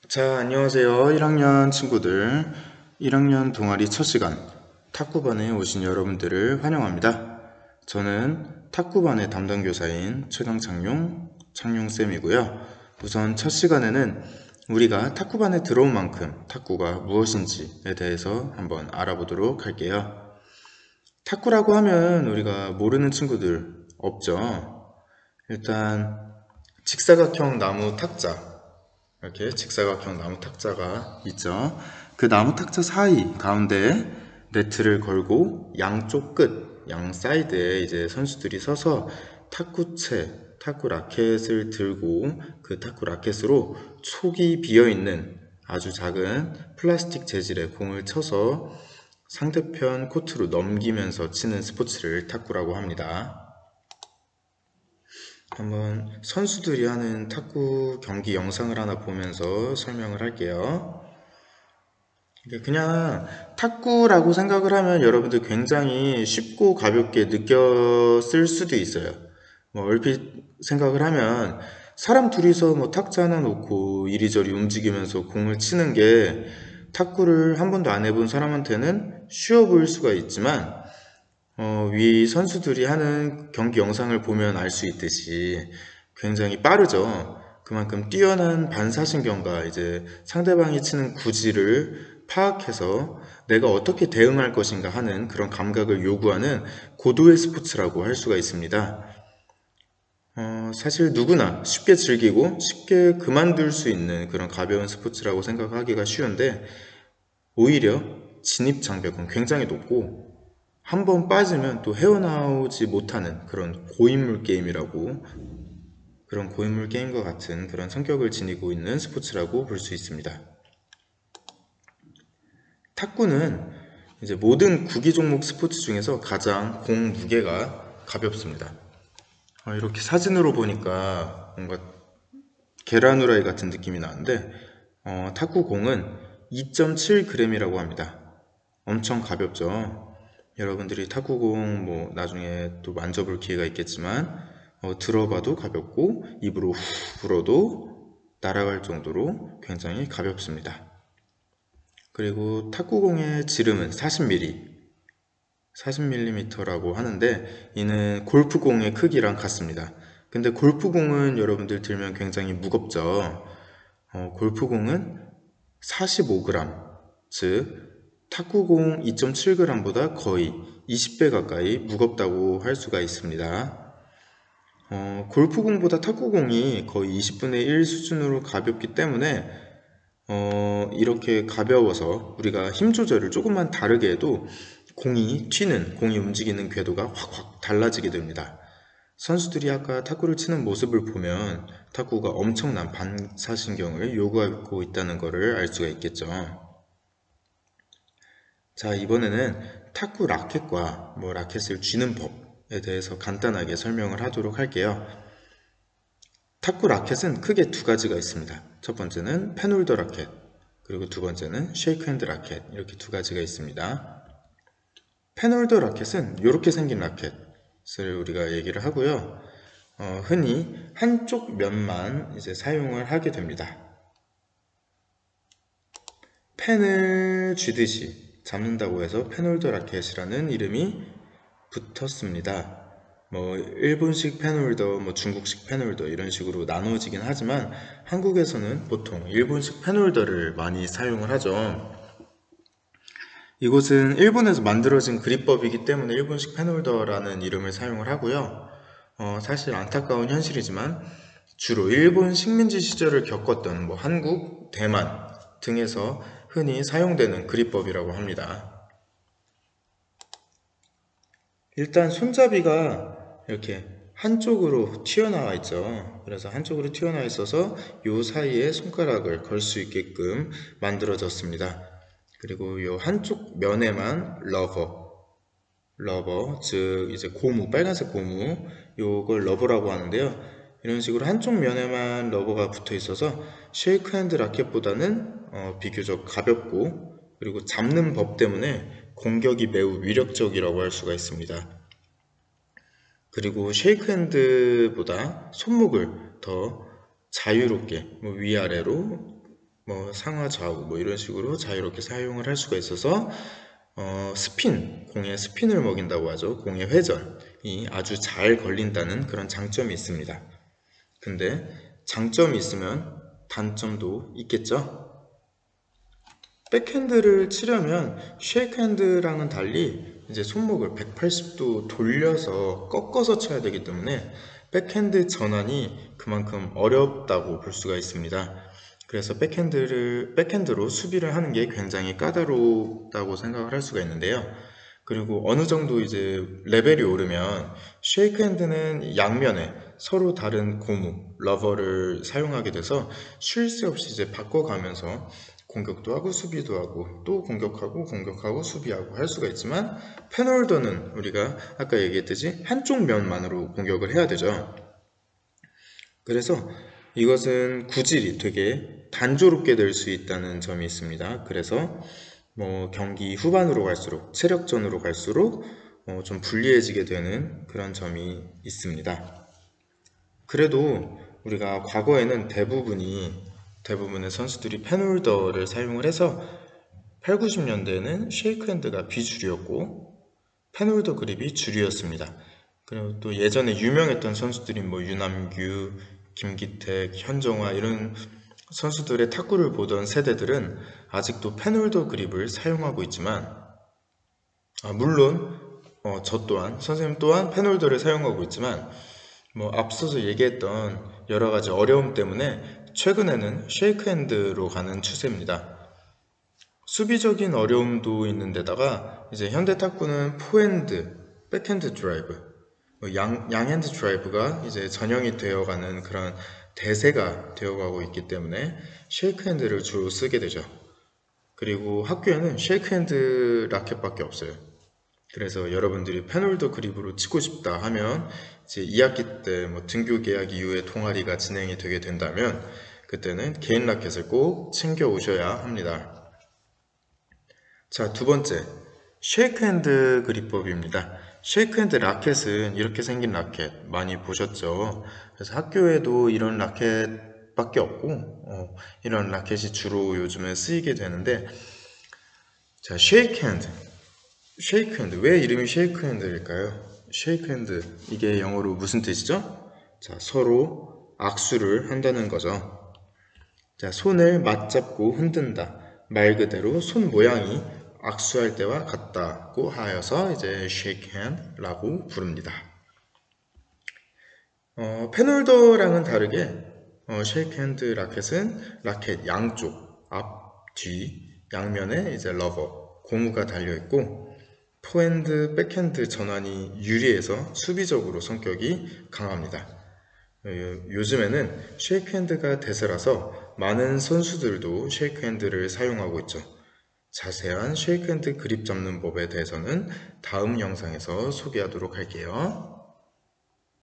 자, 안녕하세요. 1학년 친구들. 1학년 동아리 첫 시간 탁구반에 오신 여러분들을 환영합니다. 저는 탁구반의 담당 교사인 창용쌤이고요. 우선 첫 시간에는 우리가 탁구반에 들어온 만큼 탁구가 무엇인지에 대해서 한번 알아보도록 할게요. 탁구라고 하면 우리가 모르는 친구들 없죠? 일단 직사각형 나무 탁자, 이렇게 직사각형 나무 탁자가 있죠. 그 나무 탁자 사이 가운데 네트를 걸고 양쪽 끝, 양 사이드에 이제 선수들이 서서 탁구채, 탁구 라켓을 들고 그 탁구 라켓으로 촉이 비어있는 아주 작은 플라스틱 재질의 공을 쳐서 상대편 코트로 넘기면서 치는 스포츠를 탁구라고 합니다. 한번 선수들이 하는 탁구 경기 영상을 하나 보면서 설명을 할게요. 그냥 탁구라고 생각을 하면 여러분들 굉장히 쉽고 가볍게 느꼈을 수도 있어요. 얼핏 생각을 하면 사람 둘이서 탁자 하나 놓고 이리저리 움직이면서 공을 치는 게 탁구를 한 번도 안 해본 사람한테는 쉬워 보일 수가 있지만 위 선수들이 하는 경기 영상을 보면 알 수 있듯이 굉장히 빠르죠. 그만큼 뛰어난 반사신경과 이제 상대방이 치는 구질을 파악해서 내가 어떻게 대응할 것인가 하는 그런 감각을 요구하는 고도의 스포츠라고 할 수가 있습니다. 사실 누구나 쉽게 즐기고 쉽게 그만둘 수 있는 그런 가벼운 스포츠라고 생각하기가 쉬운데 오히려 진입 장벽은 굉장히 높고 한 번 빠지면 또 헤어나오지 못하는 그런 고인물 게임이라고, 그런 고인물 게임과 같은 그런 성격을 지니고 있는 스포츠라고 볼 수 있습니다. 탁구는 이제 모든 구기 종목 스포츠 중에서 가장 공 무게가 가볍습니다. 이렇게 사진으로 보니까 뭔가 계란 후라이 같은 느낌이 나는데 탁구 공은 2.7g이라고 합니다. 엄청 가볍죠. 여러분들이 탁구공 나중에 또 만져볼 기회가 있겠지만 들어봐도 가볍고 입으로 후 불어도 날아갈 정도로 굉장히 가볍습니다. 그리고 탁구공의 지름은 40mm라고 하는데 이는 골프공의 크기랑 같습니다. 근데 골프공은 여러분들 들면 굉장히 무겁죠. 골프공은 45g, 즉 탁구공 2.7g보다 거의 20배 가까이 무겁다고 할 수가 있습니다. 골프공보다 탁구공이 거의 20분의 1 수준으로 가볍기 때문에 이렇게 가벼워서 우리가 힘 조절을 조금만 다르게 해도 공이 움직이는 궤도가 확확 달라지게 됩니다. 선수들이 아까 탁구를 치는 모습을 보면 탁구가 엄청난 반사신경을 요구하고 있다는 것을 알 수가 있겠죠. 자, 이번에는 탁구 라켓과 라켓을 쥐는 법에 대해서 간단하게 설명을 하도록 할게요. 탁구 라켓은 크게 두 가지가 있습니다. 첫 번째는 펜홀더 라켓, 그리고 두 번째는 쉐이크 핸드 라켓, 이렇게 두 가지가 있습니다. 펜홀더 라켓은 이렇게 생긴 라켓을 우리가 얘기를 하고요. 흔히 한쪽 면만 이제 사용을 하게 됩니다. 펜을 쥐듯이 잡는다고 해서 펜홀더 라켓이라는 이름이 붙었습니다. 일본식 펜홀더, 중국식 펜홀더 이런 식으로 나누어지긴 하지만 한국에서는 보통 일본식 펜홀더를 많이 사용을 하죠. 이곳은 일본에서 만들어진 그립법이기 때문에 일본식 펜홀더라는 이름을 사용을 하고요. 사실 안타까운 현실이지만 주로 일본 식민지 시절을 겪었던 한국, 대만 등에서 흔히 사용되는 그립법이라고 합니다. 일단 손잡이가 이렇게 한쪽으로 튀어나와 있죠. 그래서 한쪽으로 튀어나와 있어서 이 사이에 손가락을 걸 수 있게끔 만들어졌습니다. 그리고 이 한쪽 면에만 러버, 즉 이제 고무, 빨간색 고무, 요걸 러버라고 하는데요. 이런 식으로 한쪽 면에만 러버가 붙어 있어서 쉐이크 핸드 라켓보다는 비교적 가볍고, 그리고 잡는 법 때문에 공격이 매우 위력적이라고 할 수가 있습니다. 그리고 쉐이크 핸드보다 손목을 더 자유롭게 위아래로 뭐 상하 좌우 뭐 이런 식으로 자유롭게 사용을 할 수가 있어서 스핀, 공에 스핀을 먹인다고 하죠. 공의 회전이 아주 잘 걸린다는 그런 장점이 있습니다. 근데 장점이 있으면 단점도 있겠죠? 백핸드를 치려면 쉐이크핸드랑은 달리 이제 손목을 180도 돌려서 꺾어서 쳐야 되기 때문에 백핸드 전환이 그만큼 어렵다고 볼 수가 있습니다. 그래서 백핸드로 수비를 하는 게 굉장히 까다롭다고 생각을 할 수가 있는데요. 그리고 어느 정도 이제 레벨이 오르면 쉐이크핸드는 양면에 서로 다른 고무, 러버를 사용하게 돼서 쉴 새 없이 이제 바꿔가면서 공격도 하고 수비도 하고 또 공격하고 수비하고 할 수가 있지만 펜홀더는 우리가 아까 얘기했듯이 한쪽 면만으로 공격을 해야 되죠. 그래서 이것은 구질이 되게 단조롭게 될 수 있다는 점이 있습니다. 그래서 뭐 경기 후반으로 갈수록 체력전으로 갈수록 좀 불리해지게 되는 그런 점이 있습니다. 그래도 우리가 과거에는 대부분의 선수들이 펜홀더를 사용을 해서 8, 90년대에는 쉐이크핸드가 비주류였고 펜홀더 그립이 주류였습니다. 그리고 또 예전에 유명했던 선수들이 뭐 유남규, 김기택, 현정화 이런 선수들의 탁구를 보던 세대들은 아직도 펜홀더 그립을 사용하고 있지만 물론 저 또한 선생님 또한 펜홀더를 사용하고 있지만 뭐 앞서서 얘기했던 여러 가지 어려움 때문에 최근에는 쉐이크핸드로 가는 추세입니다. 수비적인 어려움도 있는데다가 이제 현대 탁구는 포핸드, 백핸드 드라이브, 양핸드 드라이브가 이제 전형이 되어가는 그런 대세가 되어가고 있기 때문에 쉐이크핸드를 주로 쓰게 되죠. 그리고 학교에는 쉐이크핸드 라켓밖에 없어요. 그래서 여러분들이 펜홀더 그립으로 치고 싶다 하면 이제 2학기 때 뭐 등교 계약 이후에 동아리가 진행이 되게 된다면 그때는 개인 라켓을 꼭 챙겨 오셔야 합니다. 자, 두 번째, 쉐이크핸드 그립법입니다. 쉐이크핸드 라켓은 이렇게 생긴 라켓 많이 보셨죠? 그래서 학교에도 이런 라켓밖에 없고 이런 라켓이 주로 요즘에 쓰이게 되는데 자, 쉐이크핸드 왜 이름이 쉐이크핸드일까요? 쉐이크핸드 이게 영어로 무슨 뜻이죠? 자, 서로 악수를 한다는 거죠. 자, 손을 맞잡고 흔든다. 말 그대로 손 모양이 악수할 때와 같다고 하여서 이제 shake hand라고 부릅니다. 펜홀더랑은 다르게 shake hand 라켓은 라켓 양쪽, 앞, 뒤, 양면에 이제 러버, 고무가 달려있고 포핸드, 백핸드 전환이 유리해서 수비적으로 성격이 강합니다. 요즘에는 쉐이크핸드가 대세라서 많은 선수들도 쉐이크핸드를 사용하고 있죠. 자세한 쉐이크핸드 그립 잡는 법에 대해서는 다음 영상에서 소개하도록 할게요.